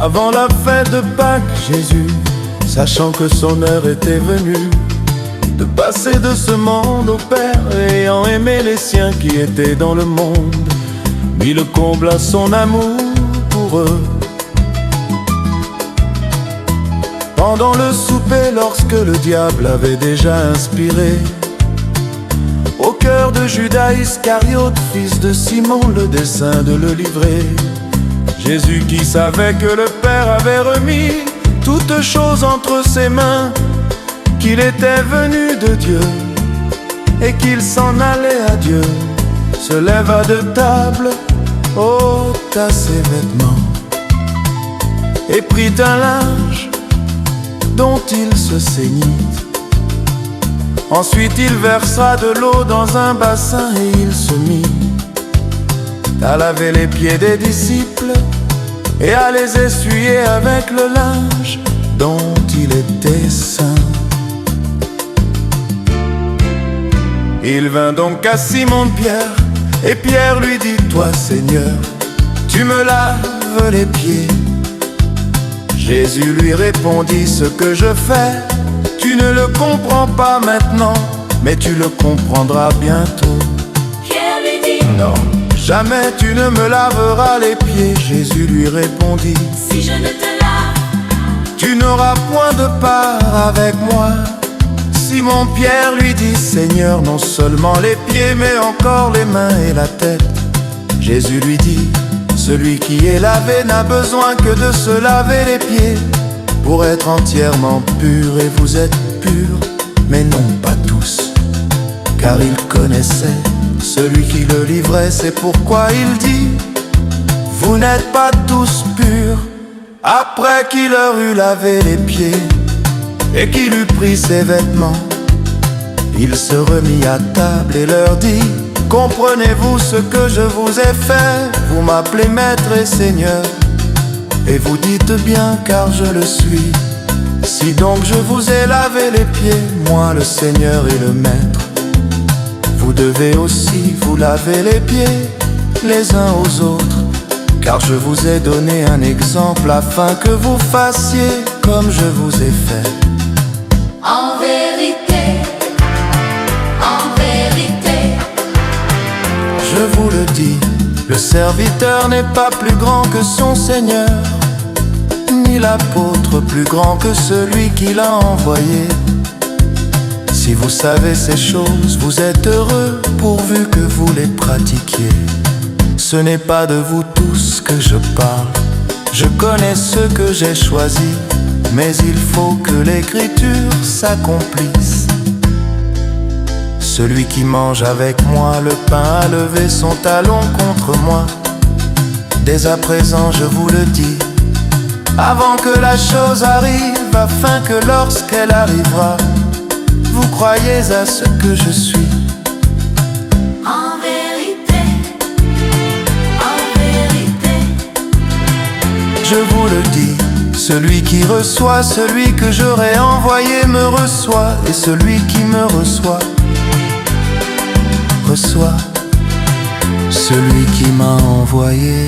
Avant la fête de Pâques, Jésus, sachant que son heure était venue de passer de ce monde au Père, ayant aimé les siens qui étaient dans le monde, mit le comble à son amour pour eux. Pendant le souper, lorsque le diable avait déjà inspiré au cœur de Judas Iscariote, fils de Simon, le dessein de le livrer, Jésus, qui savait que le Père avait remis toutes choses entre ses mains, qu'il était venu de Dieu et qu'il s'en allait à Dieu, se leva de table, ôta ses vêtements et prit un linge dont il se ceignit. Ensuite il versa de l'eau dans un bassin et il se mit à laver les pieds des disciples et à les essuyer avec le linge dont il était saint. Il vint donc à Simon-Pierre, et Pierre lui dit: Toi, Seigneur, tu me laves les pieds. Jésus lui répondit: Ce que je fais, tu ne le comprends pas maintenant, mais tu le comprendras bientôt. Pierre lui dit: Non, jamais tu ne me laveras les pieds. Jésus lui répondit: Si je ne te lave, tu n'auras point de part avec moi. Simon-Pierre lui dit: Seigneur, non seulement les pieds, mais encore les mains et la tête. Jésus lui dit: Celui qui est lavé n'a besoin que de se laver les pieds pour être entièrement pur. Et vous êtes purs, mais non pas tous, car il connaissait celui qui le livrait. C'est pourquoi il dit: Vous n'êtes pas tous purs. Après qu'il leur eut lavé les pieds et qu'il eut pris ses vêtements, il se remit à table et leur dit: Comprenez-vous ce que je vous ai fait? Vous m'appelez Maître et Seigneur, et vous dites bien, car je le suis. Si donc je vous ai lavé les pieds, moi le Seigneur et le Maître, vous devez aussi vous laver les pieds les uns aux autres, car je vous ai donné un exemple afin que vous fassiez comme je vous ai fait. en vérité, Je vous le dis, le serviteur n'est pas plus grand que son Seigneur, ni l'apôtre plus grand que celui qui l'a envoyé. Si vous savez ces choses, vous êtes heureux pourvu que vous les pratiquiez. Ce n'est pas de vous tous que je parle, je connais ceux que j'ai choisis, mais il faut que l'écriture s'accomplisse. Celui qui mange avec moi le pain a levé son talon contre moi. Dès à présent je vous le dis, avant que la chose arrive, afin que lorsqu'elle arrivera, vous croyez à ce que je suis. en vérité, Je vous le dis, celui qui reçoit celui que j'aurai envoyé me reçoit, et celui qui me reçoit reçoit celui qui m'a envoyé.